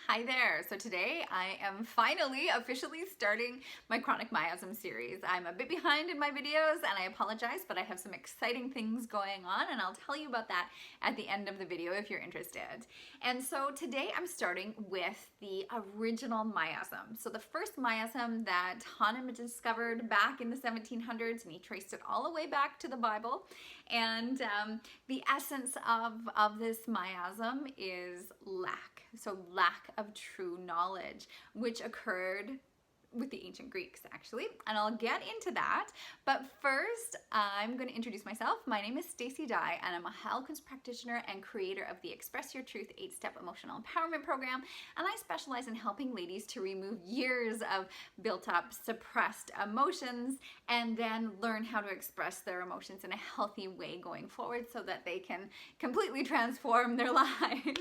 Hi there. So today I am finally officially starting my chronic miasm series. I'm a bit behind in my videos and I apologize, but I have some exciting things going on and I'll tell you about that at the end of the video if you're interested. And so today I'm starting with the original miasm. So the first miasm that Hahnemann discovered back in the 1700s, and he traced it all the way back to the Bible. And the essence of this miasm is lack. So lack of true knowledge, which occurred with the ancient Greeks actually, and I'll get into that. But first, I'm going to introduce myself. My name is Stacey and I'm a Heilkunst practitioner and creator of the Express Your Truth 8-Step Emotional Empowerment Program, and I specialize in helping ladies to remove years of built up suppressed emotions and then learn how to express their emotions in a healthy way going forward so that they can completely transform their lives.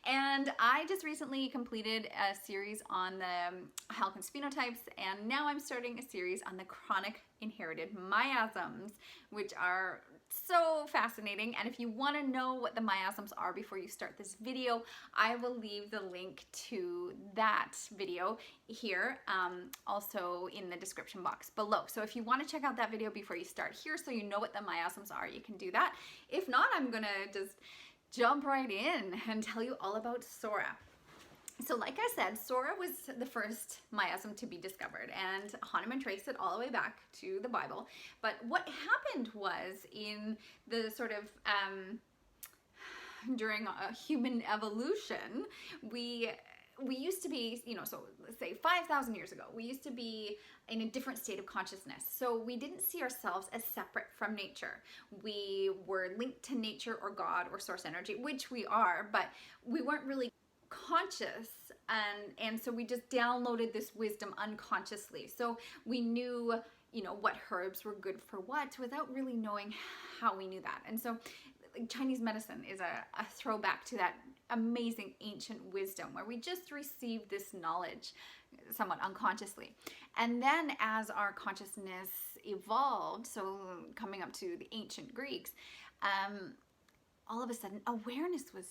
And I just recently completed a series on the Heilkunst phenotypes, and now I'm starting a series on the chronic inherited miasms, which are so fascinating. And if you want to know what the miasms are before you start this video, I will leave the link to that video here, also in the description box below. So if you want to check out that video before you start here so you know what the miasms are, you can do that. If not, I'm gonna just jump right in and tell you all about Psora. So like I said, Psora was the first miasm to be discovered, and Hahnemann traced it all the way back to the Bible. But what happened was, in the sort of during human evolution, we used to be, so let's say 5,000 years ago, we used to be in a different state of consciousness. So we didn't see ourselves as separate from nature. We were linked to nature or God or source energy, which we are, but we weren't really conscious, and so we just downloaded this wisdom unconsciously. So we knew, what herbs were good for what without really knowing how we knew that. And so Chinese medicine is a throwback to that amazing ancient wisdom where we just received this knowledge somewhat unconsciously. And then as our consciousness evolved, so coming up to the ancient Greeks, all of a sudden awareness was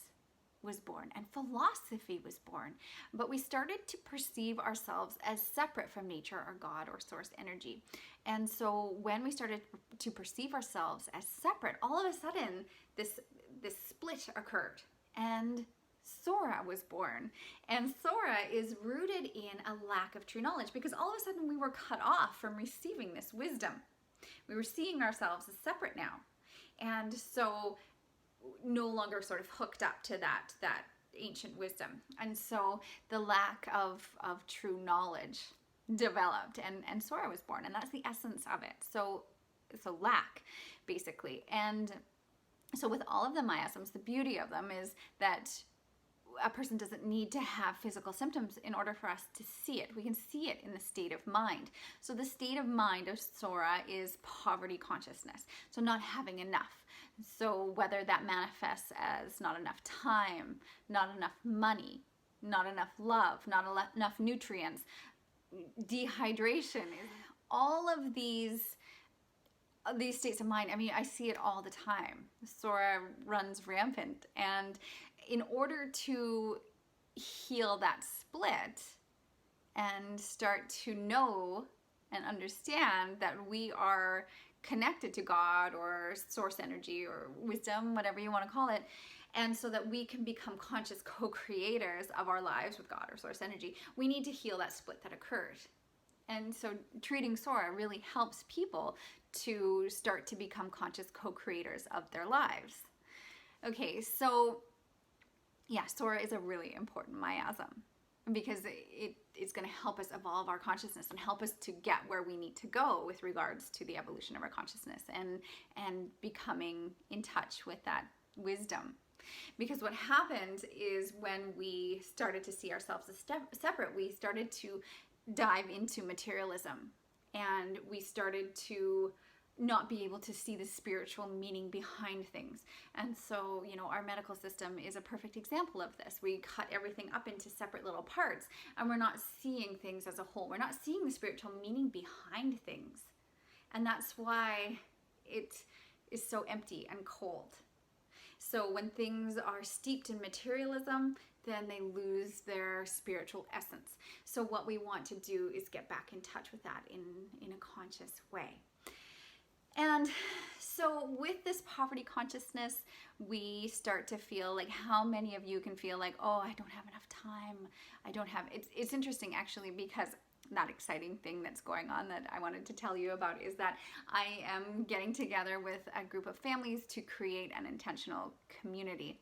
born and philosophy was born. But we started to perceive ourselves as separate from nature or God or source energy. And so when we started to perceive ourselves as separate, all of a sudden this split occurred and Psora was born. And Psora is rooted in a lack of true knowledge, because all of a sudden we were cut off from receiving this wisdom. We were seeing ourselves as separate now. And so no longer sort of hooked up to that ancient wisdom. And so the lack of true knowledge developed, and Psora was born, and that's the essence of it. So lack, basically. And so with all of the miasms, the beauty of them is that a person doesn't need to have physical symptoms in order for us to see it. We can see it in the state of mind. So the state of mind of Psora is poverty consciousness, so not having enough. So whether that manifests as not enough time, not enough money, not enough love, not enough nutrients, dehydration, all of these states of mind. I mean, I see it all the time. Psora runs rampant, and in order to heal that split and start to know and understand that we are connected to God or source energy or wisdom, whatever you want to call it, and so that we can become conscious co-creators of our lives with God or source energy, we need to heal that split that occurred. And so treating Psora really helps people to start to become conscious co-creators of their lives. Okay, so yeah, Psora is a really important miasm because it's going to help us evolve our consciousness and help us to get where we need to go with regards to the evolution of our consciousness and becoming in touch with that wisdom. Because what happened is when we started to see ourselves as separate, we started to dive into materialism, and we started to not be able to see the spiritual meaning behind things. And so, our medical system is a perfect example of this. We cut everything up into separate little parts, and we're not seeing things as a whole. We're not seeing the spiritual meaning behind things. And that's why it is so empty and cold. So when things are steeped in materialism, then they lose their spiritual essence. So what we want to do is get back in touch with that in a conscious way. And so with this poverty consciousness, we start to feel like, how many of you can feel like, oh, I don't have enough time. I don't have, it's interesting actually, because that exciting thing that's going on that I wanted to tell you about is that I am getting together with a group of families to create an intentional community.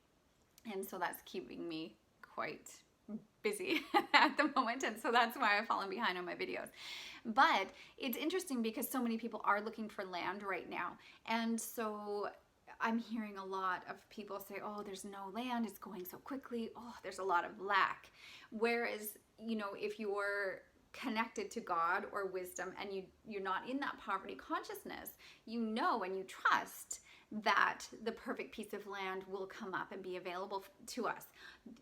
And so that's keeping me quite busy at the moment, and so that's why I've fallen behind on my videos. But it's interesting because so many people are looking for land right now, and so I'm hearing a lot of people say, oh, there's no land, it's going so quickly, oh, there's a lot of lack. Whereas, you know, if you're connected to God or wisdom and you're not in that poverty consciousness, you know and you trust that the perfect piece of land will come up and be available to us.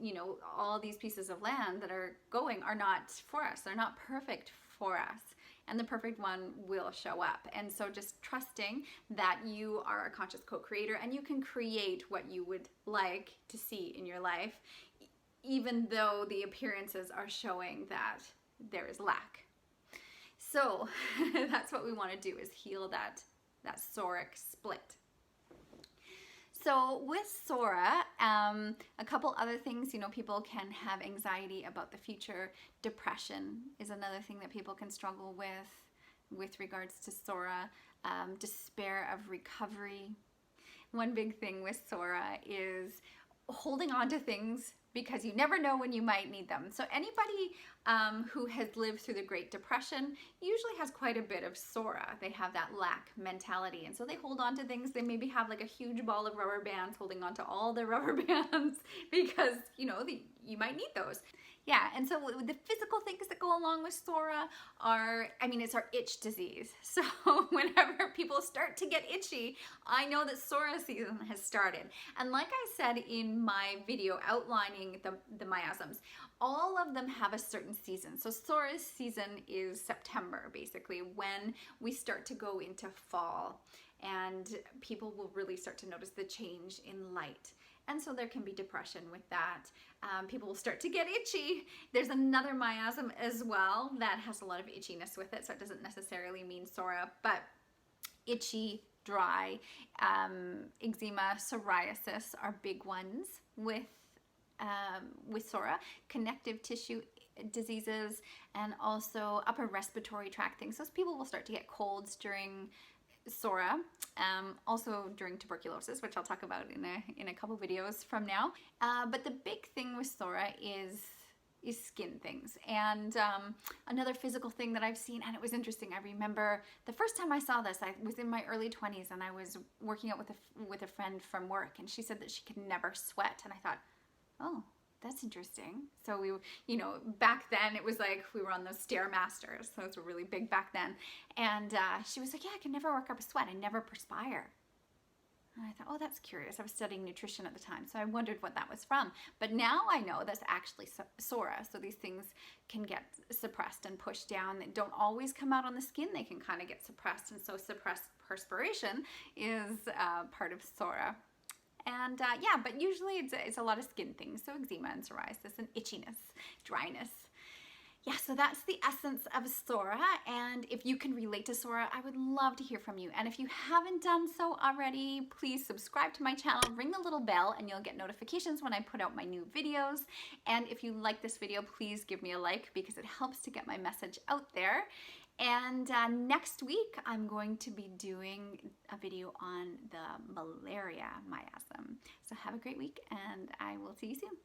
You know, all these pieces of land that are going are not for us. They're not perfect for us. And the perfect one will show up. And so just trusting that you are a conscious co-creator and you can create what you would like to see in your life, even though the appearances are showing that there is lack. So that's what we want to do, is heal that psoric split. So with Psora, a couple other things, you know, people can have anxiety about the future. Depression is another thing that people can struggle with regards to Psora. Despair of recovery. One big thing with Psora is holding on to things because you never know when you might need them. So anybody who has lived through the Great Depression usually has quite a bit of Psora. They have that lack mentality, and so they hold on to things. They maybe have like a huge ball of rubber bands, holding on to all their rubber bands because, you know, you might need those. Yeah, and so the physical things that go along with Psora are, I mean, it's our itch disease. So whenever people start to get itchy, I know that Psora season has started. And like I said in my video outlining the miasms, all of them have a certain season. So Psora's season is September, basically, when we start to go into fall. And people will really start to notice the change in light. And so there can be depression with that. People will start to get itchy. There's another miasm as well that has a lot of itchiness with it, so it doesn't necessarily mean Psora, but itchy, dry, eczema, psoriasis are big ones with Psora. Connective tissue diseases, and also upper respiratory tract things. So people will start to get colds during Psora, also during tuberculosis, which I'll talk about in a couple videos from now. But the big thing with Psora is skin things. And another physical thing that I've seen, and it was interesting, I remember the first time I saw this, I was in my early 20s and I was working out with a friend from work, and she said that she could never sweat, and I thought, oh, that's interesting. So we, you know, back then it was like we were on those Stairmasters. Those were really big back then. And she was like, yeah, I can never work up a sweat. I never perspire. And I thought, oh, that's curious. I was studying nutrition at the time, so I wondered what that was from. But now I know that's actually Psora. So these things can get suppressed and pushed down. They don't always come out on the skin. They can kind of get suppressed. And so suppressed perspiration is part of Psora. And yeah, but usually it's a lot of skin things, so eczema and psoriasis and itchiness, dryness. Yeah, so that's the essence of Psora, and if you can relate to Psora, I would love to hear from you. And if you haven't done so already, please subscribe to my channel, ring the little bell, and you'll get notifications when I put out my new videos. And if you like this video, please give me a like, because it helps to get my message out there. And next week, I'm going to be doing a video on the malaria miasm. So have a great week, and I will see you soon.